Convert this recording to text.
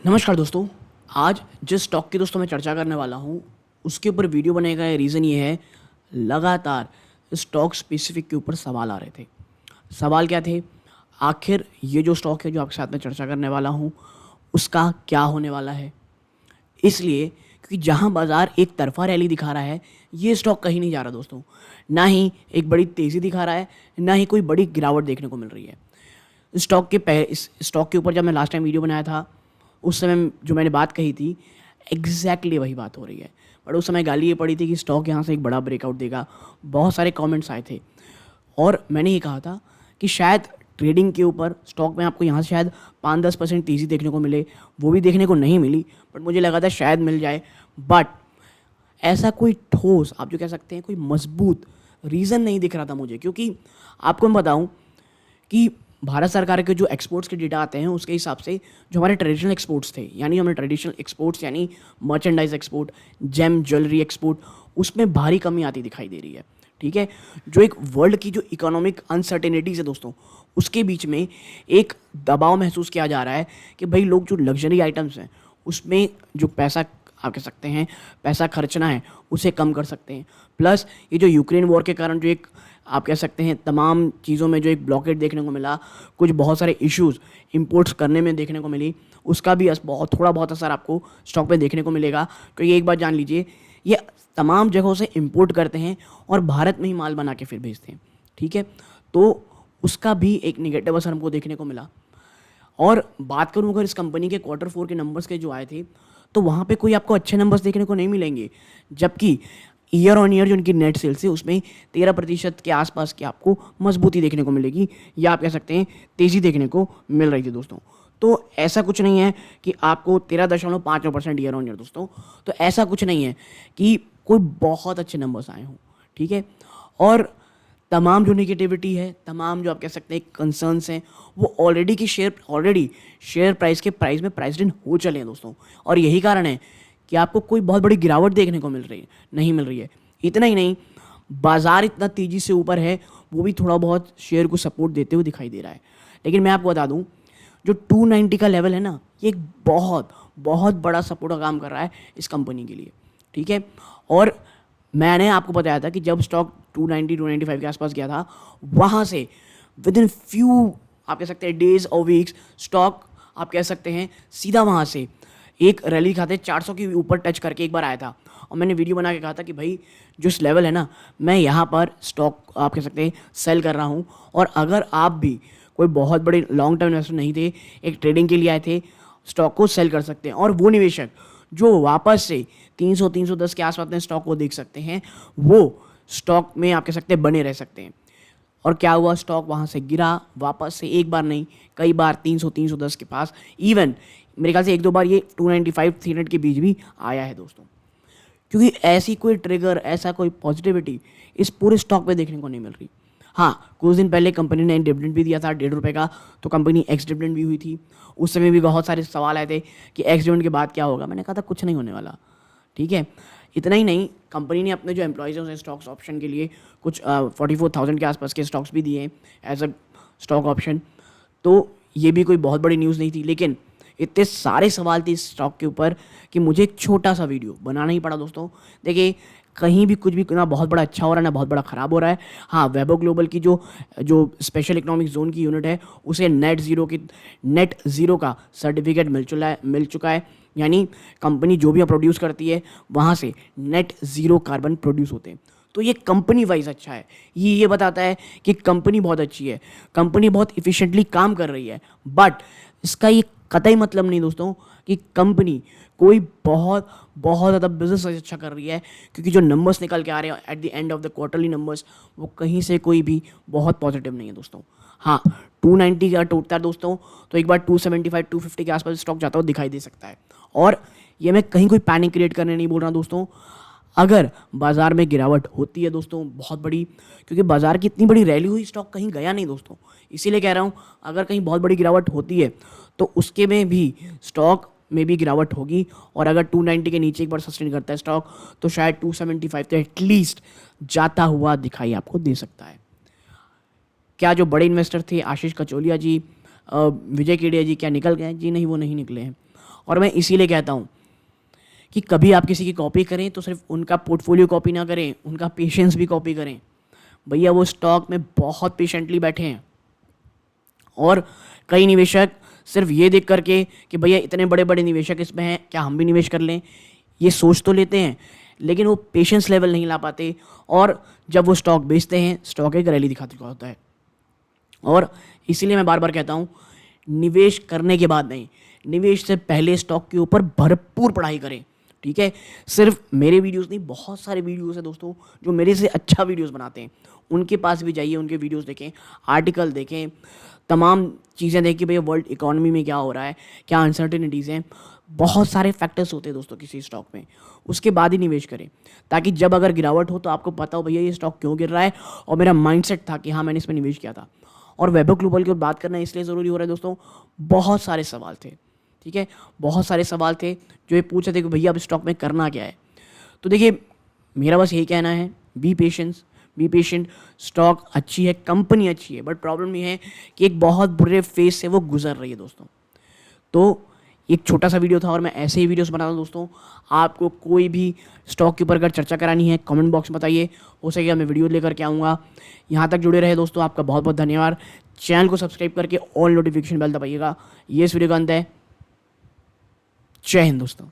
नमस्कार दोस्तों। आज जिस स्टॉक की दोस्तों मैं चर्चा करने वाला हूँ उसके ऊपर वीडियो बनाने का रीज़न ये है, लगातार स्टॉक स्पेसिफिक के ऊपर सवाल आ रहे थे। सवाल क्या थे? आखिर ये जो स्टॉक है जो आपके साथ में चर्चा करने वाला हूँ उसका क्या होने वाला है। इसलिए क्योंकि जहाँ बाज़ार एक तरफा रैली दिखा रहा है, ये स्टॉक कहीं नहीं जा रहा दोस्तों। ना ही एक बड़ी तेज़ी दिखा रहा है, ना ही कोई बड़ी गिरावट देखने को मिल रही है। इस स्टॉक के ऊपर जब मैं लास्ट टाइम वीडियो बनाया था, उस समय जो मैंने बात कही थी, एग्जैक्टली वही बात हो रही है। बट उस समय गाली ये पड़ी थी कि स्टॉक यहाँ से एक बड़ा ब्रेकआउट देगा। बहुत सारे कमेंट्स आए थे और मैंने ये कहा था कि शायद ट्रेडिंग के ऊपर स्टॉक में आपको यहाँ से शायद 5-10% तेज़ी देखने को मिले। वो भी देखने को नहीं मिली, बट मुझे लगा था शायद मिल जाए। बट ऐसा कोई ठोस, आप जो कह सकते हैं, कोई मजबूत रीज़न नहीं दिख रहा था मुझे। क्योंकि आपको मैं बताऊं कि भारत सरकार के जो एक्सपोर्ट्स के डेटा आते हैं उसके हिसाब से जो हमारे ट्रेडिशनल एक्सपोर्ट्स थे, यानी हमारे ट्रेडिशनल एक्सपोर्ट्स यानी merchandise export, gem jewellery export, उसमें भारी कमी आती दिखाई दे रही है। ठीक है, जो एक वर्ल्ड की जो इकोनॉमिक अनसर्टेनिटीज़ है दोस्तों, उसके बीच में एक दबाव महसूस किया जा रहा है कि भाई लोग जो लग्जरी आइटम्स हैं उसमें जो पैसा, आप कह सकते हैं, पैसा खर्चना है उसे कम कर सकते हैं। प्लस ये जो यूक्रेन वॉर के कारण जो एक, आप कह सकते हैं, तमाम चीज़ों में जो एक ब्लॉकेट देखने को मिला, कुछ बहुत सारे इश्यूज इंपोर्ट्स करने में देखने को मिली, उसका भी बहुत थोड़ा बहुत असर आपको स्टॉक पे देखने को मिलेगा। क्योंकि एक बात जान लीजिए, ये तमाम जगहों से इंपोर्ट करते हैं और भारत में ही माल बना के फिर भेजते हैं। ठीक है, तो उसका भी एक निगेटिव असर हमको देखने को मिला। और बात करूं अगर इस कंपनी के Q4 के नंबर्स के जो आए थे, तो वहाँ पे कोई आपको अच्छे नंबर्स देखने को नहीं मिलेंगे। जबकि ईयर ऑन ईयर जो उनकी नेट सेल्स है उसमें 13% के आसपास की आपको मजबूती देखने को मिलेगी, या आप कह सकते हैं तेज़ी देखने को मिल रही थी दोस्तों। तो ऐसा कुछ नहीं है कि आपको 13.5% ईयर ऑन ईयर दोस्तों, तो ऐसा कुछ नहीं है कि कोई बहुत अच्छे नंबर्स आए हों। ठीक है, और तमाम जो नेगेटिविटी है, तमाम जो आप कह सकते हैं कंसर्न्स हैं, वो ऑलरेडी शेयर प्राइस के प्राइस में प्राइस्ड इन हो चले हैं दोस्तों। और यही कारण है कि आपको कोई बहुत बड़ी गिरावट देखने को नहीं मिल रही है। इतना ही नहीं, बाजार इतना तेज़ी से ऊपर है, वो भी थोड़ा बहुत शेयर को सपोर्ट देते हुए दिखाई दे रहा है। लेकिन मैं आपको बता दूं, जो 290 का लेवल है ना, ये एक बहुत बहुत बड़ा सपोर्ट का काम कर रहा है इस कंपनी के लिए। ठीक है, और मैंने आपको बताया था कि जब स्टॉक 290-295 के आसपास गया था, वहाँ से विद इन फ्यू, आप कह सकते हैं, डेज और वीक्स, स्टॉक, आप कह सकते हैं, सीधा वहाँ से एक रैली खाते 400 के ऊपर टच करके एक बार आया था। और मैंने वीडियो बना के कहा था कि भाई जो इस लेवल है ना, मैं यहाँ पर स्टॉक, आप कह सकते हैं, सेल कर रहा हूँ। और अगर आप भी कोई बहुत बड़े लॉन्ग टर्म इन्वेस्टर नहीं थे, एक ट्रेडिंग के लिए आए थे, स्टॉक को सेल कर सकते हैं। और वो निवेशक जो वापस से 300-310 के आसपास में स्टॉक को देख सकते हैं, वो स्टॉक में, आप कह सकते हैं, बने रह सकते हैं। और क्या हुआ, स्टॉक वहाँ से गिरा वापस से, एक बार नहीं कई बार, 300-310 के पास, इवन मेरे ख्याल से एक दो बार ये 295-300 के बीच भी आया है दोस्तों। क्योंकि ऐसी कोई ट्रिगर, ऐसा कोई पॉजिटिविटी इस पूरे स्टॉक पे देखने को नहीं मिल रही। हाँ, कुछ दिन पहले कंपनी ने डिविडेंड भी दिया था ₹1.5 का, तो कंपनी एक्स डिविडेंड भी हुई थी। उस समय भी बहुत सारे सवाल आए थे कि एक्स डिविडेंड के बाद क्या होगा। मैंने कहा था कुछ नहीं होने वाला। ठीक है, इतना ही नहीं, कंपनी ने अपने जो एम्प्लॉयज़ हैं उन्हें स्टॉक्स ऑप्शन के लिए कुछ 44,000 के आसपास के स्टॉक्स भी दिए एज अ स्टॉक ऑप्शन। तो ये भी कोई बहुत बड़ी न्यूज़ नहीं थी। लेकिन इतने सारे सवाल थे इस स्टॉक के ऊपर कि मुझे एक छोटा सा वीडियो बनाना ही पड़ा दोस्तों। देखिए, कहीं भी कुछ भी ना बहुत बड़ा अच्छा हो रहा है, ना बहुत बड़ा ख़राब हो रहा है। हाँ, वैभव ग्लोबल की जो जो स्पेशल इकोनॉमिक जोन की यूनिट है, उसे नेट ज़ीरो का सर्टिफिकेट मिल चुका है। यानी कंपनी जो भी प्रोड्यूस करती है वहाँ से नेट ज़ीरो कार्बन प्रोड्यूस होते हैं। तो ये कंपनी वाइज अच्छा है। ये बताता है कि कंपनी बहुत अच्छी है, कंपनी बहुत इफ़िशिएंटली काम कर रही है। बट इसका ये कतई मतलब नहीं दोस्तों कि कंपनी कोई बहुत बहुत ज़्यादा बिजनेस अच्छा कर रही है। क्योंकि जो नंबर्स निकल के आ रहे हैं at the end of the quarterly numbers, वो कहीं से कोई भी बहुत पॉजिटिव नहीं है दोस्तों। हाँ, 290 का टूटता है दोस्तों, तो एक बार 275-250 के आसपास स्टॉक जाता हुआ दिखाई दे सकता है। और ये मैं कहीं कोई पैनिक क्रिएट करने नहीं बोल रहा दोस्तों। अगर बाजार में गिरावट होती है दोस्तों बहुत बड़ी, क्योंकि बाजार की इतनी बड़ी रैली हुई, स्टॉक कहीं गया नहीं दोस्तों, इसीलिए कह रहा हूँ, अगर कहीं बहुत बड़ी गिरावट होती है तो उसके में भी स्टॉक में भी गिरावट होगी। और अगर 290 के नीचे एक बार सस्टेन करता है स्टॉक, तो शायद 275 तो एटलीस्ट जाता हुआ दिखाई आपको दे सकता है। क्या जो बड़े इन्वेस्टर थे, आशीष कचोलिया जी, विजय केडिया जी, क्या निकल गए? जी नहीं, वो नहीं निकले हैं। और मैं इसीलिए कहता हूँ कि कभी आप किसी की कॉपी करें तो सिर्फ उनका पोर्टफोलियो कॉपी ना करें, उनका पेशेंस भी कॉपी करें। भैया वो स्टॉक में बहुत पेशेंटली बैठे हैं, और कई निवेशक सिर्फ ये देख करके कि भैया इतने बड़े बड़े निवेशक इसमें हैं, क्या हम भी निवेश कर लें, ये सोच तो लेते हैं, लेकिन वो पेशेंस लेवल नहीं ला पाते, और जब वो स्टॉक बेचते हैं स्टॉक एक रैली दिखा चुका होता है। और इसीलिए मैं बार बार कहता हूँ, निवेश करने के बाद नहीं, निवेश से पहले स्टॉक के ऊपर भरपूर पढ़ाई करें। ठीक है, सिर्फ मेरे वीडियोस नहीं, बहुत सारे वीडियोस हैं दोस्तों जो मेरे से अच्छा वीडियोस बनाते हैं, उनके पास भी जाइए, उनके वीडियोस देखें, आर्टिकल देखें, तमाम चीज़ें देखें भैया वर्ल्ड इकोनॉमी में क्या हो रहा है, क्या अनसर्टेनिटीज़ हैं, बहुत सारे फैक्टर्स होते हैं दोस्तों किसी स्टॉक में, उसके बाद ही निवेश करें, ताकि जब अगर गिरावट हो तो आपको पता हो भैया ये स्टॉक क्यों गिर रहा है, और मेरा माइंडसेट था कि हाँ मैंने इसमें निवेश किया था। और वैभव ग्लोबल की बात करना इसलिए ज़रूरी हो रहा है दोस्तों, बहुत सारे सवाल थे। ठीक है, बहुत सारे सवाल थे जो ये पूछ रहे थे कि भैया अब स्टॉक में करना क्या है। तो देखिए, मेरा बस यही कहना है, बी पेशेंट। स्टॉक अच्छी है, कंपनी अच्छी है, बट प्रॉब्लम ये है कि एक बहुत बुरे फेज से वो गुजर रही है दोस्तों। तो एक छोटा सा वीडियो था, और मैं ऐसे ही वीडियोस बनाता हूँ दोस्तों। आपको कोई भी स्टॉक के ऊपर अगर चर्चा करानी है कमेंट बॉक्स में बताइए, हो सकेगा मैं वीडियो लेकर के आऊँगा। यहाँ तक जुड़े रहे दोस्तों, आपका बहुत बहुत धन्यवाद। चैनल को सब्सक्राइब करके ऑल नोटिफिकेशन बेल दबाइएगा। ये इस वीडियो का अंत है। जय हिंद दोस्तों।